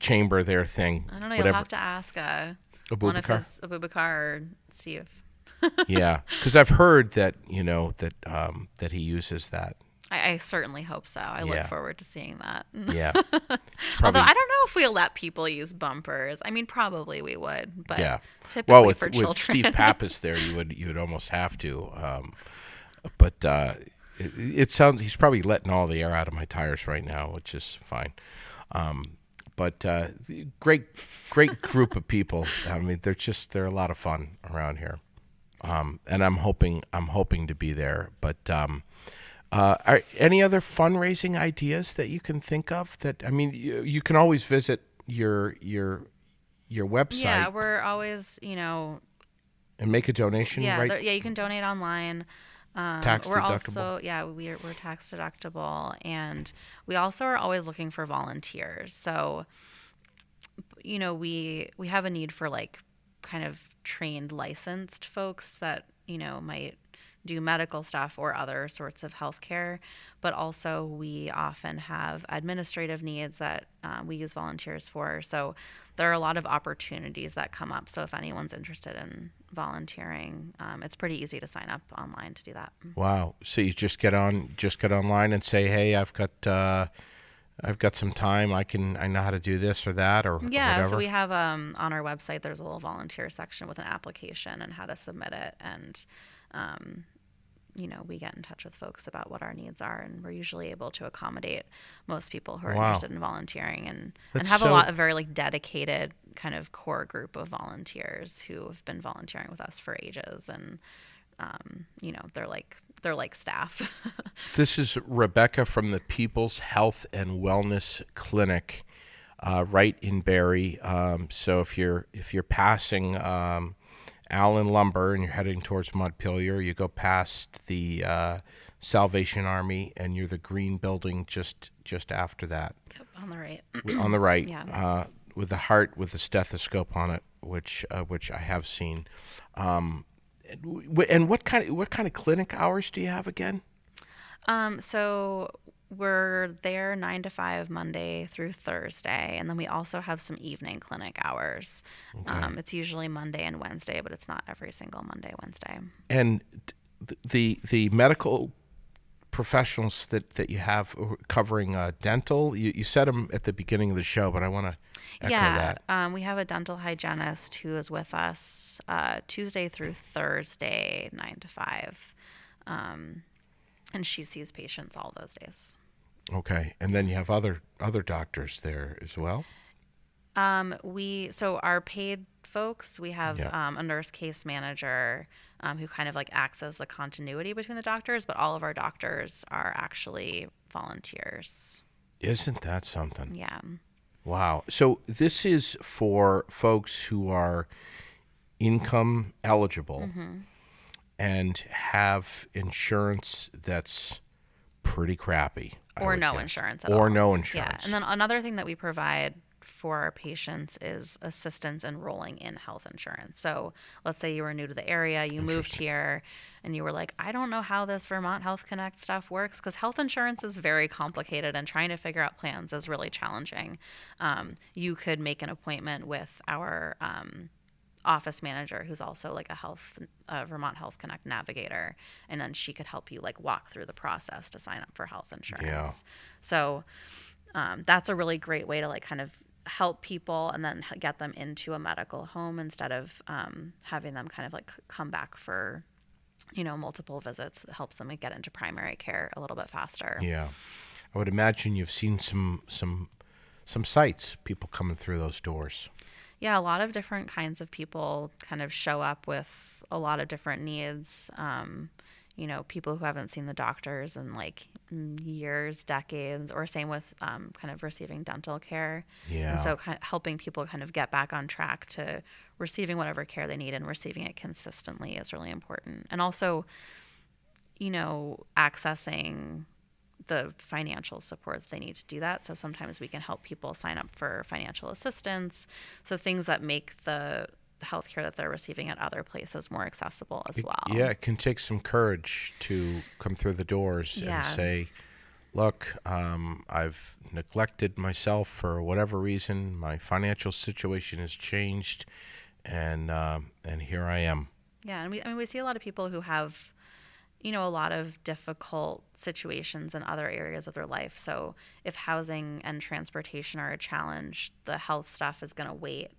chamber there thing. I don't know. Whatever. You'll have to ask one of his Abubakar or Steve. Yeah, because I've heard that that he uses that. I certainly hope so. I look forward to seeing that. Yeah. Although I don't know if we let people use bumpers. I mean, probably we would, but well, typically for children. with Steve Pappas there, you would almost have to. But it sounds he's probably letting all the air out of my tires right now, which is fine. But great group of people. I mean, they're a lot of fun around here. And I'm hoping to be there. But are any other fundraising ideas that you can think of? That I mean, you can always visit your website. Yeah, we're always and make a donation. Yeah, right? You can donate online. Tax we're deductible. Also, we're tax deductible, and we also are always looking for volunteers. So, we have a need for like kind of trained, licensed folks that might do medical stuff or other sorts of healthcare, but also we often have administrative needs that we use volunteers for. So there are a lot of opportunities that come up. So if anyone's interested in volunteering, it's pretty easy to sign up online to do that. Wow! So you just get online and say, "Hey, I've got some time. I know how to do this or that or whatever." So we have on our website there's a little volunteer section with an application and how to submit it, and we get in touch with folks about what our needs are, and we're usually able to accommodate most people who are interested in volunteering and have a lot of very like dedicated kind of core group of volunteers who have been volunteering with us for ages, and they're like staff. This is Rebecca from the People's Health and Wellness Clinic, right in Barre. So if you're passing Allen Lumber and you're heading towards Montpelier, you go past the Salvation Army, and you're the green building just after that. Yep, on the right. On the right, Yeah. with the heart with the stethoscope on it, which I have seen. And what kind of clinic hours do you have again? So we're there 9 to 5 Monday through Thursday, and then we also have some evening clinic hours. Okay. It's usually Monday and Wednesday, but it's not every single Monday, Wednesday. And the medical professionals that you have covering dental, you said them at the beginning of the show, but I want to echo that. We have a dental hygienist who is with us Tuesday through Thursday, 9 to 5. And she sees patients all those days. Okay. And then you have other doctors there as well? So our paid folks, we have a nurse case manager who kind of like acts as the continuity between the doctors, but all of our doctors are actually volunteers. Isn't that something? Yeah. Wow. So this is for folks who are income eligible and have insurance that's pretty crappy. Or no insurance at all. Or no insurance. Yeah. And then another thing that we provide for our patients is assistance enrolling in health insurance. So let's say you were new to the area, you moved here, and you were like, I don't know how this Vermont Health Connect stuff works, because health insurance is very complicated and trying to figure out plans is really challenging. You could make an appointment with our office manager, who's also like a Vermont Health Connect navigator, and then she could help you like walk through the process to sign up for health insurance. Yeah. So that's a really great way to like kind of help people and then get them into a medical home instead of having them kind of like come back for multiple visits. That helps them get into primary care a little bit faster. Yeah, I would imagine you've seen some sights, people coming through those doors. Yeah, a lot of different kinds of people kind of show up with a lot of different needs. People who haven't seen the doctors in like years, decades, or same with kind of receiving dental care. Yeah. And so kind of helping people kind of get back on track to receiving whatever care they need and receiving it consistently is really important. And also, accessing the financial support that they need to do that. So sometimes we can help people sign up for financial assistance. So things that make the healthcare that they're receiving at other places more accessible as well. Yeah, it can take some courage to come through the doors and say, look, I've neglected myself for whatever reason. My financial situation has changed, and here I am. Yeah, and we see a lot of people who have, a lot of difficult situations in other areas of their life. So if housing and transportation are a challenge, the health stuff is going to wait.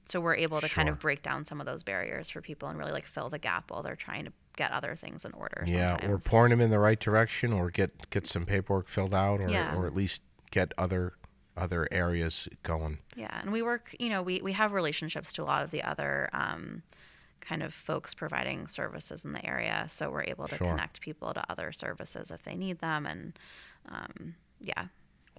So we're able to kind of break down some of those barriers for people and really like fill the gap while they're trying to get other things in order. Yeah, sometimes. or point them in the right direction, or get some paperwork filled out, or at least get other areas going. Yeah, and we work, we have relationships to a lot of the other kind of folks providing services in the area, so we're able to connect people to other services if they need them, and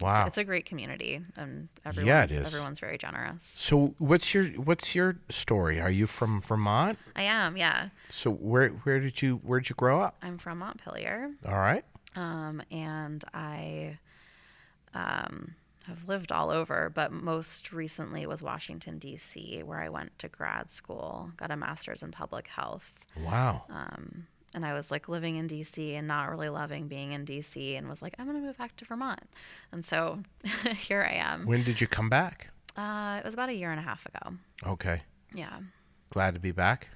wow, it's a great community, and everyone's very generous. So what's your story? Are you from Vermont? I am, yeah. So where'd you grow up? I'm from Montpelier. All right. And I have lived all over, but most recently was Washington, D.C., where I went to grad school, got a master's in public health. Wow. And I was like living in D.C. and not really loving being in D.C. and was like, I'm going to move back to Vermont. And so here I am. When did you come back? It was about a year and a half ago. Okay. Yeah. Glad to be back?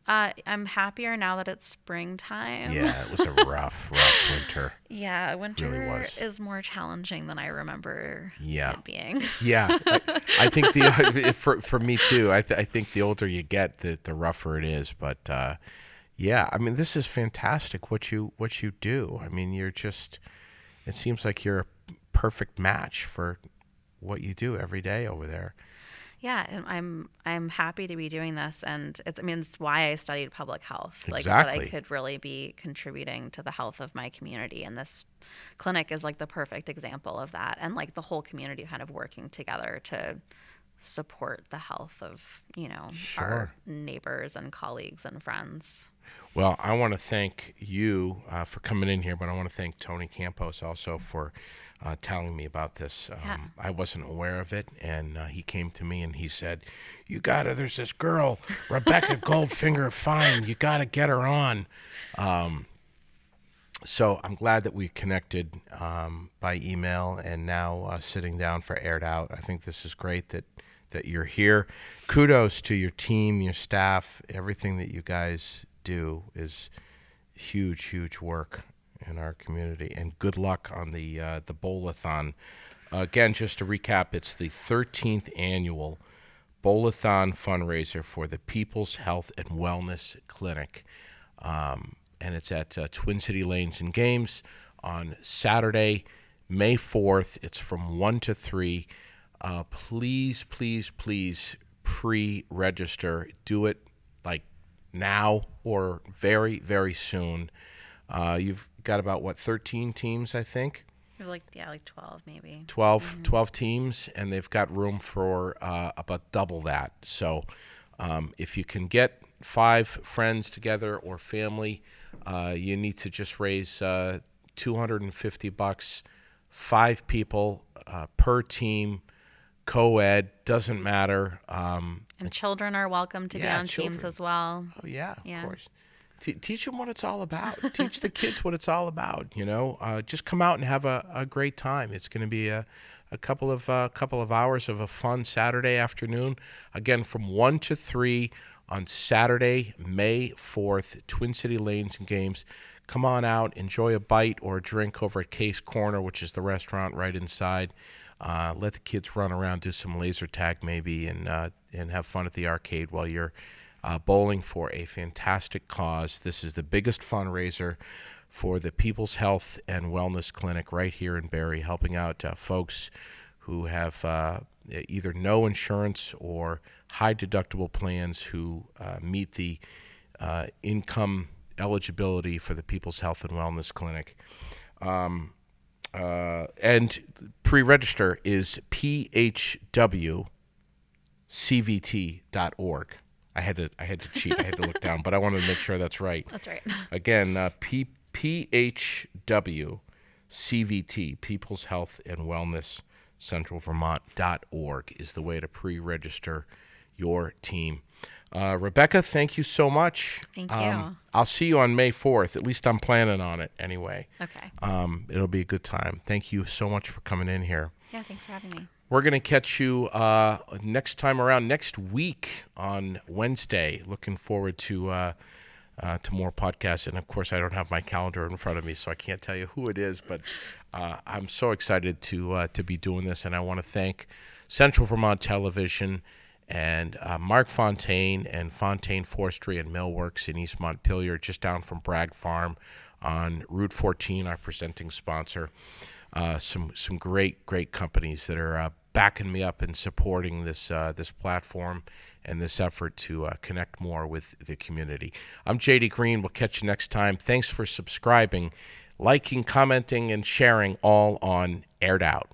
I'm happier now that it's springtime. Yeah, it was a rough winter. Yeah, winter really is more challenging than I remember it being. Yeah, I think for me too. I think the older you get, the rougher it is. But yeah, I mean, this is fantastic what you do. I mean, it seems like you're a perfect match for what you do every day over there. Yeah, and I'm happy to be doing this, and it's why I studied public health. Exactly. So that I could really be contributing to the health of my community, and this clinic is like the perfect example of that, and like the whole community kind of working together to support the health of, our neighbors and colleagues and friends. Well, I want to thank you for coming in here, but I want to thank Tony Campos also for telling me about this. I wasn't aware of it, and he came to me and he said, there's this girl, Rebecca Goldfinger-Fein, you got to get her on. So I'm glad that we connected by email and now sitting down for Aired Out. I think this is great that you're here. Kudos to your team, your staff. Everything that you guys do is huge work in our community, and good luck on the Bowl-A-Thon. Again, just to recap, it's the 13th annual Bowl-A-Thon fundraiser for the People's Health and Wellness Clinic, and it's at Twin City Lanes and Games on Saturday, May 4th. It's from 1 to 3. Please pre-register. Do it like now or very, very soon. You've got about 13 teams, I think. Like 12 maybe. 12 teams, and they've got room for about double that. So if you can get 5 friends together or family, you need to just raise $250. 5 people per team, co-ed, doesn't matter. And children are welcome to be on teams as well. Oh, yeah, of course. Teach them what it's all about. Teach the kids what it's all about. Just come out and have a great time. It's going to be a couple of hours of a fun Saturday afternoon. Again, from 1 to 3 on Saturday, May 4th, Twin City Lanes and Games. Come on out, enjoy a bite or a drink over at Case Corner, which is the restaurant right inside. Let the kids run around, do some laser tag maybe, and have fun at the arcade while you're bowling for a fantastic cause. This is the biggest fundraiser for the People's Health and Wellness Clinic right here in Barre, helping out folks who have either no insurance or high deductible plans who meet the income eligibility for the People's Health and Wellness Clinic. And pre-register is phwcvt.org. I had to cheat. I had to look down, but I wanted to make sure that's right. That's right. Again, PHWCVT, People's Health and Wellness Central Vermont.org is the way to pre-register your team. Rebecca, thank you so much. Thank you. I'll see you on May 4th. At least I'm planning on it anyway. Okay. It'll be a good time. Thank you so much for coming in here. Yeah, thanks for having me. We're going to catch you next time around next week on Wednesday. Looking forward to more podcasts. And, of course, I don't have my calendar in front of me, so I can't tell you who it is. But I'm so excited to be doing this. And I want to thank Central Vermont Television and Mark Fontaine and Fontaine Forestry and Millworks in East Montpelier, just down from Bragg Farm on Route 14, our presenting sponsor. Some great companies that are backing me up and supporting this platform and this effort to connect more with the community. I'm JD Green. We'll catch you next time. Thanks for subscribing, liking, commenting, and sharing, all on Aired Out.